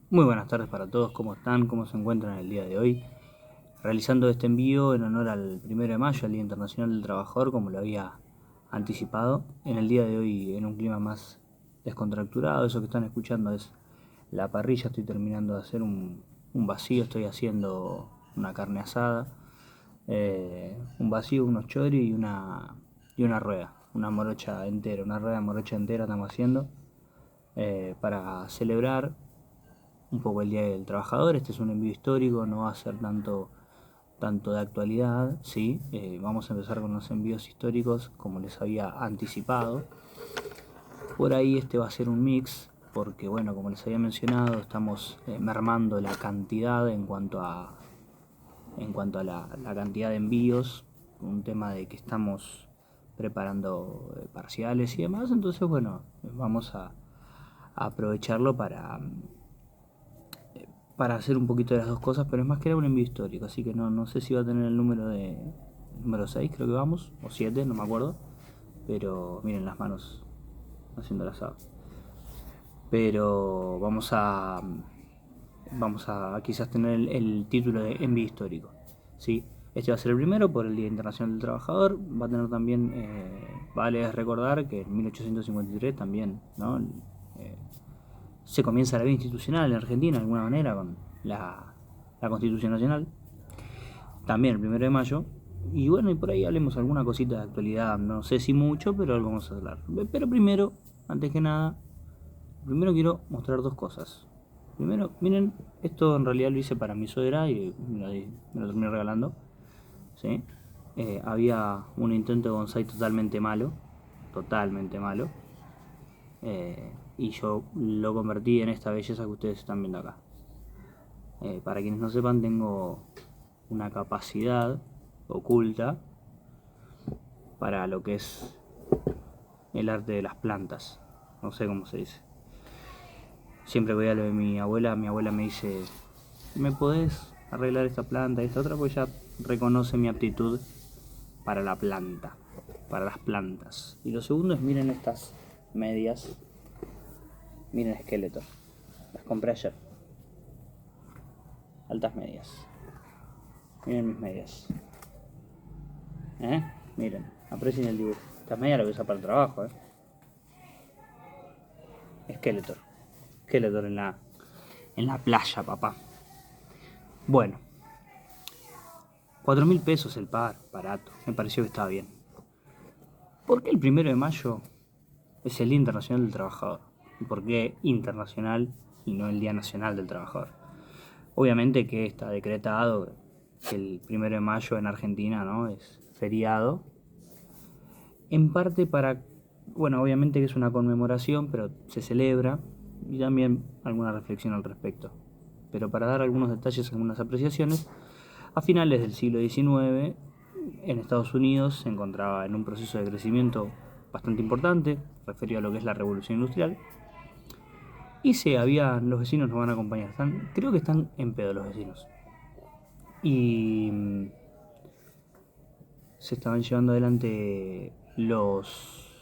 Muy buenas tardes para todos, ¿cómo están? ¿Cómo se encuentran el día de hoy? Realizando este envío en honor al 1 de mayo, al Día Internacional del Trabajador, como lo había anticipado. En el día de hoy, en un clima más descontracturado, eso que están escuchando es la parrilla. Estoy terminando de hacer un vacío, estoy haciendo una carne asada, un vacío, unos choris y una rueda, una morocha entera, una rueda de morocha entera estamos haciendo para celebrar un poco el Día del Trabajador. Este es un envío histórico, no va a ser tanto de actualidad, ¿sí? Vamos a empezar con los envíos históricos como les había anticipado. Por ahí este va a ser un mix, porque bueno, como les había mencionado, estamos mermando la cantidad en cuanto a la cantidad de envíos, un tema de que estamos preparando parciales y demás. Entonces bueno, vamos a aprovecharlo para hacer un poquito de las dos cosas, pero es más que nada un envío histórico, así que no sé si va a tener el número 6, creo que vamos, o 7, no me acuerdo, pero miren las manos haciendo el asado. Pero vamos a quizás tener el título de envío histórico, ¿sí? Este va a ser el primero por el Día Internacional del Trabajador. Va a tener también, vale recordar que en 1853 también, ¿no? Se comienza la vida institucional en Argentina de alguna manera con la Constitución Nacional, también el 1 de mayo. Y bueno, y por ahí hablemos alguna cosita de actualidad, no sé si mucho, pero algo vamos a hablar. Pero primero, antes que nada, primero quiero mostrar dos cosas. Primero, miren, esto en realidad lo hice para mi suegra y me lo terminé regalando, ¿sí? Había un intento de bonsai totalmente malo, y yo lo convertí en esta belleza que ustedes están viendo acá. Para quienes no sepan, tengo una capacidad oculta para lo que es el arte de las plantas. No sé cómo se dice. Siempre voy a lo de mi abuela me dice, ¿me podés arreglar esta planta y esta otra? Pues ya reconoce mi aptitud para la planta, para las plantas. Y lo segundo es, miren estas medias, miren esqueleto. Las compré ayer. Altas medias. Miren mis medias. Miren, aprecien el dibujo. Estas medias las voy a usar para el trabajo, Skeletor. Skeletor en la playa, papá. Bueno, 4.000 pesos el par, barato. Me pareció que estaba bien. ¿Por qué el 1 de mayo es el Día Internacional del Trabajador? ¿Y por qué internacional y no el Día Nacional del Trabajador? Obviamente que está decretado que el 1 de mayo en Argentina, ¿no?, es feriado. En parte para, bueno, obviamente que es una conmemoración, pero se celebra, y también alguna reflexión al respecto. Pero para dar algunos detalles, algunas apreciaciones, a finales del siglo XIX, en Estados Unidos se encontraba en un proceso de crecimiento bastante importante, referido a lo que es la revolución industrial, y los vecinos nos van a acompañar, creo que están en pedo los vecinos, y se estaban llevando adelante los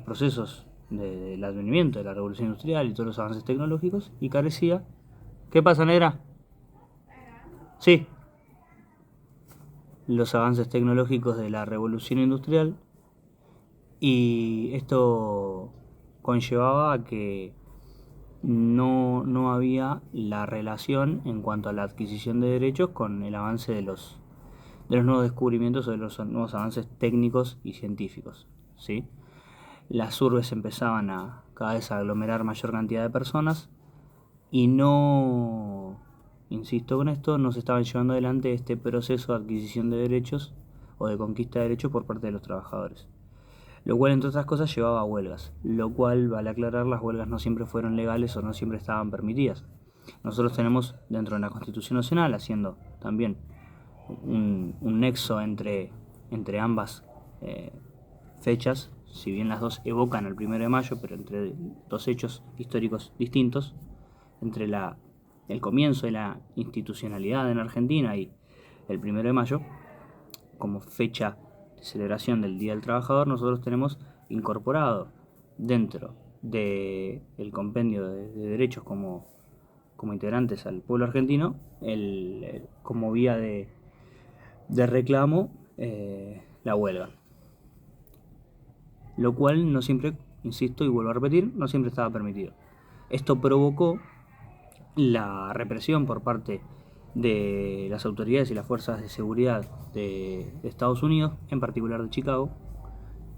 procesos del advenimiento de la revolución industrial y todos los avances tecnológicos, y carecía. ¿Qué pasa, negra? Sí, los avances tecnológicos de la revolución industrial, y esto conllevaba a que no había la relación en cuanto a la adquisición de derechos con el avance de los nuevos descubrimientos o de los nuevos avances técnicos y científicos, ¿sí? Las urbes empezaban a cada vez a aglomerar mayor cantidad de personas y insisto con esto, no se estaban llevando adelante este proceso de adquisición de derechos o de conquista de derechos por parte de los trabajadores. Lo cual, entre otras cosas, llevaba a huelgas. Lo cual, vale aclarar, las huelgas no siempre fueron legales o no siempre estaban permitidas. Nosotros tenemos dentro de la Constitución Nacional, haciendo también un nexo entre ambas fechas, si bien las dos evocan el 1 de mayo, pero entre dos hechos históricos distintos, entre el comienzo de la institucionalidad en Argentina y el 1 de mayo, como fecha de celebración del Día del Trabajador, nosotros tenemos incorporado dentro del compendio de derechos como como integrantes al pueblo argentino, como vía de reclamo, la huelga. Lo cual no siempre, insisto y vuelvo a repetir, no siempre estaba permitido. Esto provocó la represión por parte de las autoridades y las fuerzas de seguridad de Estados Unidos, en particular de Chicago,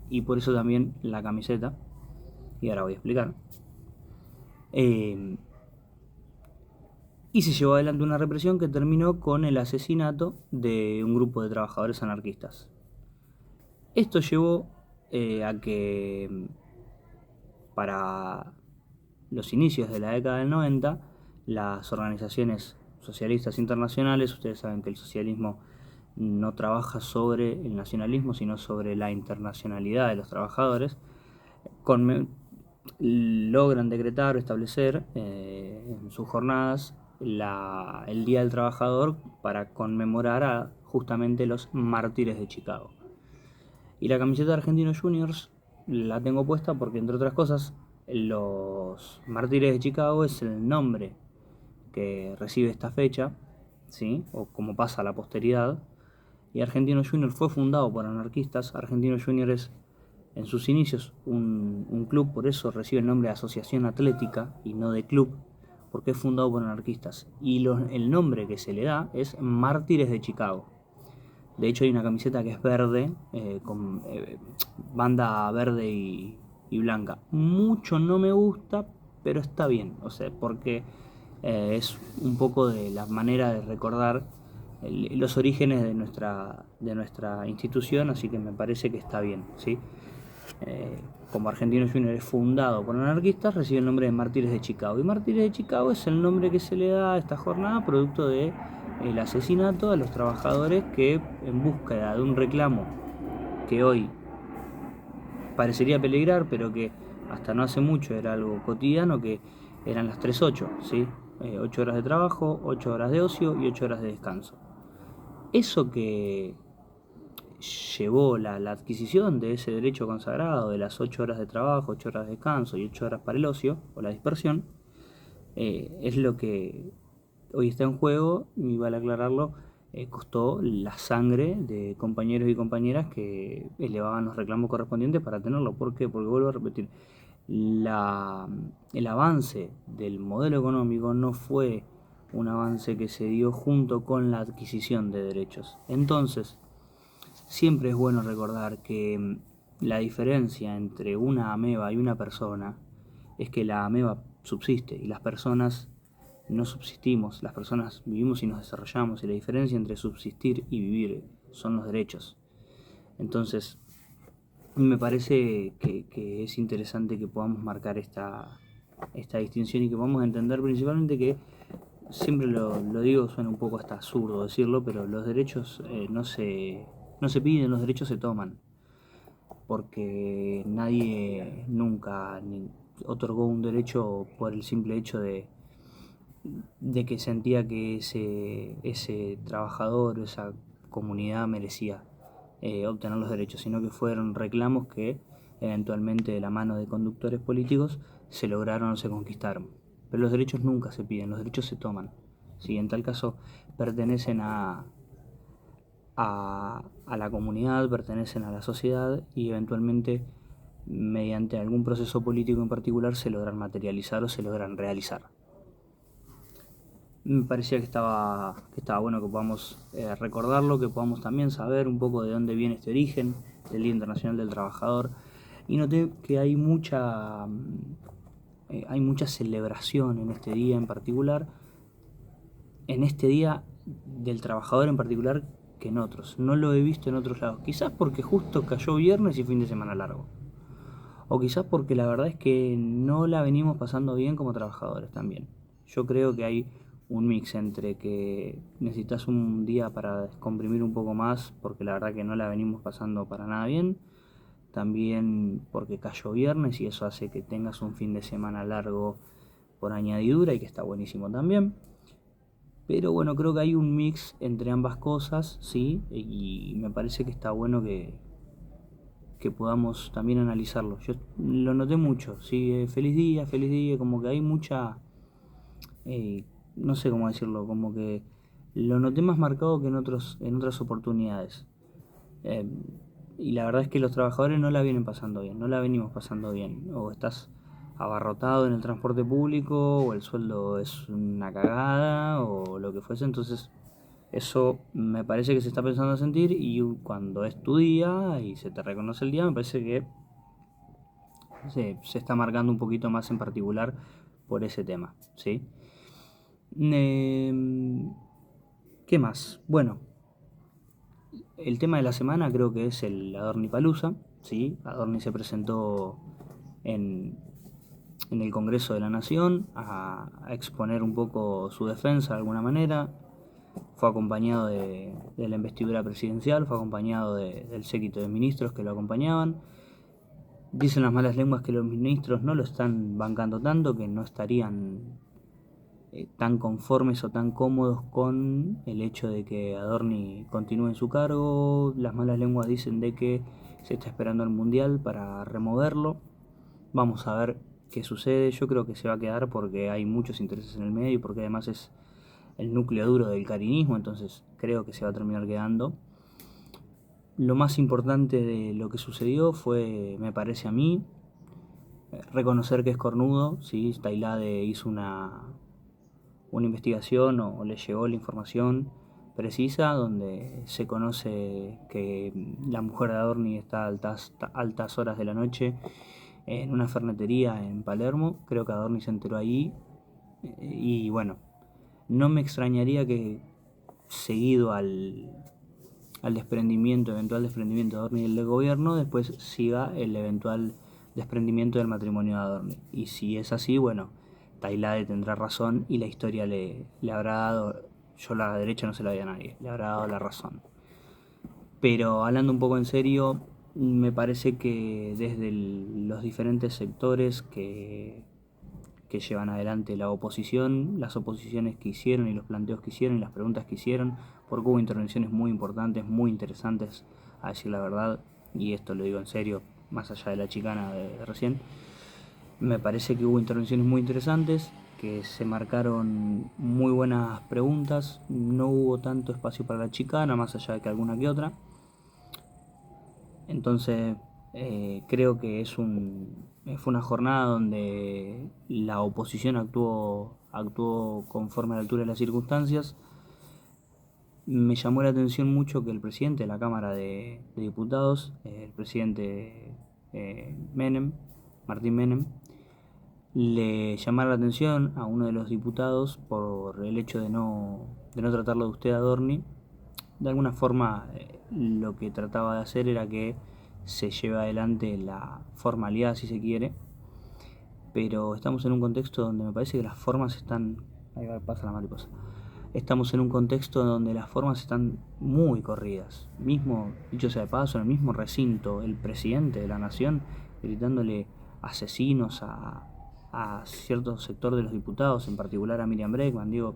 y por eso también la camiseta, y ahora voy a explicar. Y se llevó adelante una represión que terminó con el asesinato de un grupo de trabajadores anarquistas. Esto llevó a que para los inicios de la década del 90, las organizaciones socialistas internacionales, ustedes saben que el socialismo no trabaja sobre el nacionalismo, sino sobre la internacionalidad de los trabajadores, logran decretar o establecer en sus jornadas el Día del Trabajador para conmemorar a justamente los mártires de Chicago. Y la camiseta de Argentinos Juniors la tengo puesta porque, entre otras cosas, los mártires de Chicago es el nombre que recibe esta fecha, ¿sí? O como pasa a la posteridad. Y Argentinos Juniors fue fundado por anarquistas. Argentinos Juniors es, en sus inicios, un club, por eso recibe el nombre de Asociación Atlética y no de club, porque es fundado por anarquistas. Y el nombre que se le da es Mártires de Chicago. De hecho, hay una camiseta que es verde, con banda verde y blanca. Mucho no me gusta, pero está bien. O sea, porque es un poco de la manera de recordar los orígenes de nuestra institución, así que me parece que está bien, ¿sí? Como Argentinos Juniors es fundado por anarquistas, recibe el nombre de Mártires de Chicago. Y Mártires de Chicago es el nombre que se le da a esta jornada, producto de el asesinato de los trabajadores que, en búsqueda de un reclamo que hoy parecería peligrar, pero que hasta no hace mucho era algo cotidiano, que eran las 3-8, ¿sí? 8 horas de trabajo, 8 horas de ocio y 8 horas de descanso. Eso que llevó la adquisición de ese derecho consagrado de las 8 horas de trabajo, 8 horas de descanso y 8 horas para el ocio o la dispersión, es lo que hoy está en juego, y vale aclararlo, costó la sangre de compañeros y compañeras que elevaban los reclamos correspondientes para tenerlo. ¿Por qué? Porque vuelvo a repetir, el avance del modelo económico no fue un avance que se dio junto con la adquisición de derechos. Entonces, siempre es bueno recordar que la diferencia entre una ameba y una persona es que la ameba subsiste y las personas no subsistimos, las personas vivimos y nos desarrollamos, y la diferencia entre subsistir y vivir son los derechos. Entonces, me parece que es interesante que podamos marcar esta distinción y que podamos entender principalmente que, siempre lo digo, suena un poco hasta absurdo decirlo, pero los derechos no se piden, los derechos se toman, porque nadie nunca otorgó un derecho por el simple hecho de que sentía que ese trabajador o esa comunidad merecía obtener los derechos, sino que fueron reclamos que eventualmente, de la mano de conductores políticos, se lograron o se conquistaron. Pero los derechos nunca se piden, los derechos se toman. ¿Sí? En tal caso pertenecen a la comunidad, pertenecen a la sociedad, y eventualmente, mediante algún proceso político en particular, se logran materializar o se logran realizar. Me parecía que estaba bueno que podamos recordarlo, que podamos también saber un poco de dónde viene este origen del Día Internacional del Trabajador. Y noté que hay mucha celebración en este día en particular, en este Día del Trabajador en particular, que en otros. No lo he visto en otros lados. Quizás porque justo cayó viernes y fin de semana largo. O quizás porque la verdad es que no la venimos pasando bien como trabajadores también. Yo creo que hay un mix entre que necesitas un día para descomprimir un poco más, porque la verdad que no la venimos pasando para nada bien. También porque cayó viernes y eso hace que tengas un fin de semana largo por añadidura, y que está buenísimo también. Pero bueno, creo que hay un mix entre ambas cosas, ¿sí? Y me parece que está bueno que podamos también analizarlo. Yo lo noté mucho, ¿sí? Feliz día, como que hay mucha no sé cómo decirlo, como que lo noté más marcado que en otras oportunidades. Eh, y la verdad es que los trabajadores no la vienen pasando bien, no la venimos pasando bien. O estás abarrotado en el transporte público, o el sueldo es una cagada, o lo que fuese. Entonces, eso me parece que se está pensando a sentir. Y cuando es tu día y se te reconoce el día, me parece que se está marcando un poquito más en particular por ese tema, ¿sí? ¿Qué más? Bueno, el tema de la semana creo que es el Adornipalooza, ¿sí? Adorni se presentó en, en el Congreso de la Nación a exponer un poco su defensa de alguna manera. Fue acompañado de la investidura presidencial, fue acompañado del séquito de ministros que lo acompañaban. Dicen las malas lenguas que los ministros no lo están bancando tanto, que no estarían tan conformes o tan cómodos con el hecho de que Adorni continúe en su cargo. Las malas lenguas dicen de que se está esperando el Mundial para removerlo. Vamos a ver qué sucede. Yo creo que se va a quedar porque hay muchos intereses en el medio y porque además es el núcleo duro del carinismo, entonces creo que se va a terminar quedando. Lo más importante de lo que sucedió fue, me parece a mí, reconocer que es cornudo. ¿Sí? Tailade hizo una investigación o le llegó la información precisa donde se conoce que la mujer de Adorni está a altas horas de la noche en una fernetería en Palermo. Creo que Adorni se enteró ahí y bueno, no me extrañaría que seguido al eventual desprendimiento de Adorni del gobierno, después siga el eventual desprendimiento del matrimonio de Adorni. Y si es así, bueno, Tailade tendrá razón y la historia le habrá dado, yo la derecha no se la doy a nadie, le habrá dado la razón. Pero hablando un poco en serio, me parece que desde los diferentes sectores que llevan adelante la oposición, las oposiciones que hicieron y los planteos que hicieron y las preguntas que hicieron, porque hubo intervenciones muy importantes, muy interesantes, a decir la verdad, y esto lo digo en serio, más allá de la chicana de recién. Me parece que hubo intervenciones muy interesantes, que se marcaron muy buenas preguntas, no hubo tanto espacio para la chicana, más allá de que alguna que otra. Entonces, creo que fue una jornada donde la oposición actuó conforme a la altura de las circunstancias. Me llamó la atención mucho que el presidente de la Cámara de Diputados, el presidente Menem, Martín Menem, le llamara la atención a uno de los diputados por el hecho de no tratarlo de usted Adorni. De alguna forma, lo que trataba de hacer era que se lleve adelante la formalidad, si se quiere, pero estamos en un contexto donde me parece que las formas están... Ahí va, pasa la mariposa. Estamos en un contexto donde las formas están muy corridas. Mismo, dicho sea de paso, en el mismo recinto, el presidente de la nación gritándole asesinos a cierto sector de los diputados, en particular a Miriam Bregman. Digo,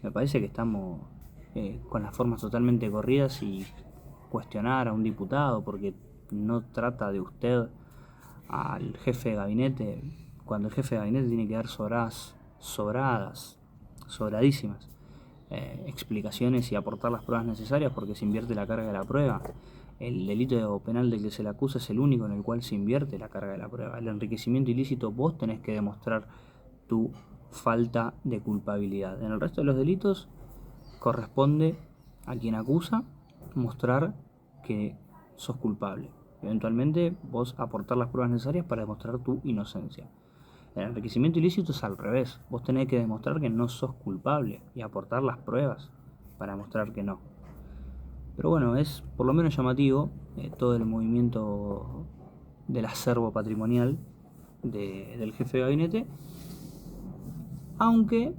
me parece que estamos con las formas totalmente corridas y cuestionar a un diputado porque no trata de usted al jefe de gabinete, cuando el jefe de gabinete tiene que dar sobradísimas explicaciones y aportar las pruebas necesarias porque se invierte la carga de la prueba. El delito penal del que se le acusa es el único en el cual se invierte la carga de la prueba. El enriquecimiento ilícito, vos tenés que demostrar tu falta de culpabilidad. En el resto de los delitos corresponde a quien acusa mostrar que sos culpable. Eventualmente vos aportar las pruebas necesarias para demostrar tu inocencia. El enriquecimiento ilícito es al revés. Vos tenés que demostrar que no sos culpable y aportar las pruebas para demostrar que no. Pero bueno, es por lo menos llamativo todo el movimiento del acervo patrimonial del jefe de gabinete, aunque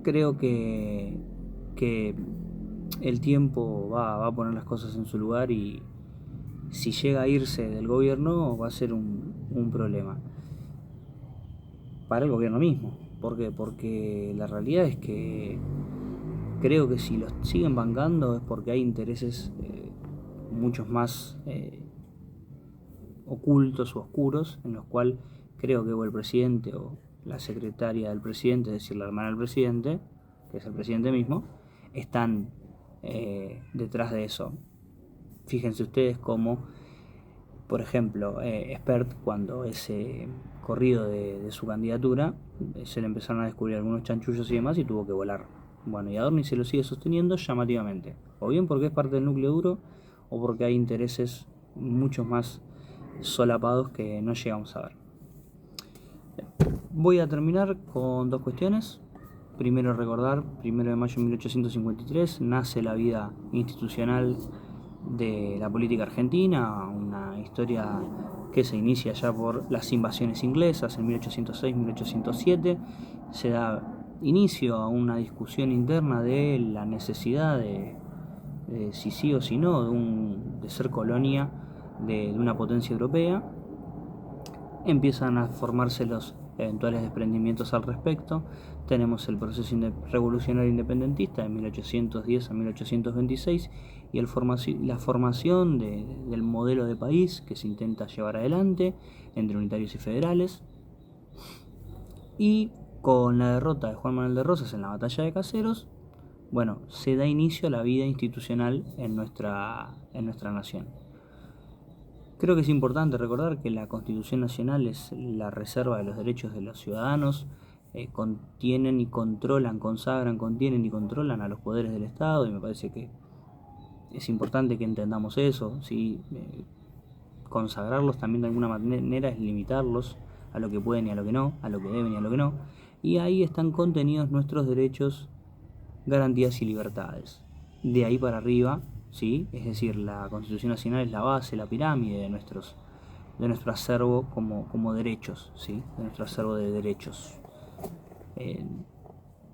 creo que el tiempo va a poner las cosas en su lugar y si llega a irse del gobierno va a ser un problema para el gobierno mismo. ¿Por qué? Porque la realidad es que creo que si los siguen bancando es porque hay intereses muchos más ocultos o oscuros en los cuales creo que o el presidente la secretaria del presidente, es decir, la hermana del presidente, que es el presidente mismo, están detrás de eso. Fíjense ustedes cómo, por ejemplo, Spert, cuando ese corrido de su candidatura, se le empezaron a descubrir algunos chanchullos y demás y tuvo que volar. Bueno, y Adorni se lo sigue sosteniendo llamativamente, o bien porque es parte del núcleo duro, o porque hay intereses muchos más solapados que no llegamos a ver. Voy a terminar con dos cuestiones. Primero recordar, 1 de mayo de 1853, nace la vida institucional de la política argentina, una historia que se inicia ya por las invasiones inglesas en 1806-1807, se da inicio a una discusión interna de la necesidad de si sí o si no, de ser colonia de una potencia europea. Empiezan a formarse los eventuales desprendimientos al respecto. Tenemos el proceso revolucionario independentista de 1810 a 1826 y la formación del modelo de país que se intenta llevar adelante entre unitarios y federales. Y con la derrota de Juan Manuel de Rosas en la batalla de Caseros, bueno, se da inicio a la vida institucional en nuestra nación. Creo que es importante recordar que la Constitución Nacional es la reserva de los derechos de los ciudadanos, contienen y controlan, consagran, contienen y controlan a los poderes del Estado, y me parece que es importante que entendamos eso, ¿sí? Consagrarlos también de alguna manera es limitarlos a lo que pueden y a lo que no, a lo que deben y a lo que no, y ahí están contenidos nuestros derechos, garantías y libertades. De ahí para arriba, ¿sí? Es decir, la Constitución Nacional es la base, la pirámide de nuestro acervo como derechos, ¿sí? De nuestro acervo de derechos. En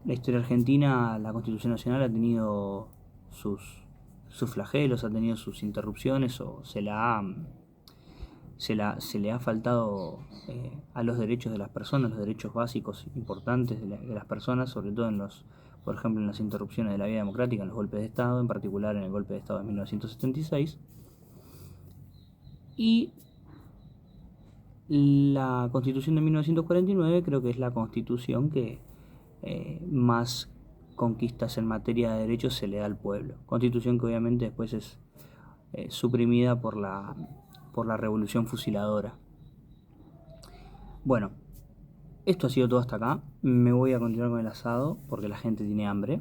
la historia argentina, la Constitución Nacional ha tenido sus flagelos, ha tenido sus interrupciones, o se le ha faltado a los derechos de las personas, los derechos básicos importantes de las personas, sobre todo por ejemplo, en las interrupciones de la vida democrática, en los golpes de Estado, en particular en el golpe de Estado de 1976. Y la Constitución de 1949 creo que es la Constitución que más conquistas en materia de derechos se le da al pueblo. Constitución que obviamente después es suprimida por la Revolución Fusiladora. Bueno, esto ha sido todo hasta acá. Me voy a continuar con el asado porque la gente tiene hambre.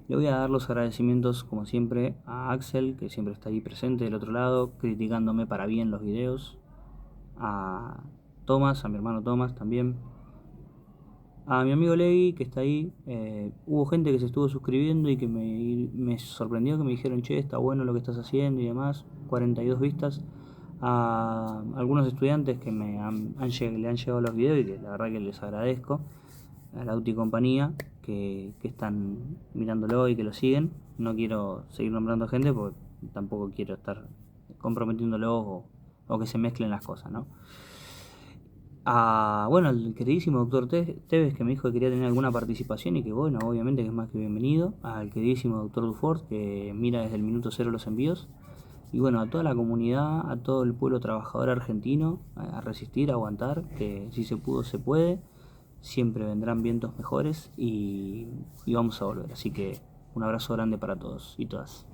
Le voy a dar los agradecimientos, como siempre, a Axel, que siempre está ahí presente del otro lado, criticándome para bien los videos. A Tomás, a mi hermano Tomás también. A mi amigo Levi, que está ahí. Hubo gente que se estuvo suscribiendo y que me sorprendió, que me dijeron, che, está bueno lo que estás haciendo y demás. 42 vistas. A algunos estudiantes que le han llegado los videos y que la verdad que les agradezco. A la UTI compañía que están mirándolo y que lo siguen. No quiero seguir nombrando gente porque tampoco quiero estar comprometiéndolo o que se mezclen las cosas, ¿no? Bueno, al queridísimo doctor Tevez, que me dijo que quería tener alguna participación y que bueno, obviamente que es más que bienvenido. Al queridísimo doctor Dufort, que mira desde el minuto cero los envíos. Y bueno, a toda la comunidad, a todo el pueblo trabajador argentino, a resistir, a aguantar, que si se pudo, se puede. Siempre vendrán vientos mejores y vamos a volver. Así que un abrazo grande para todos y todas.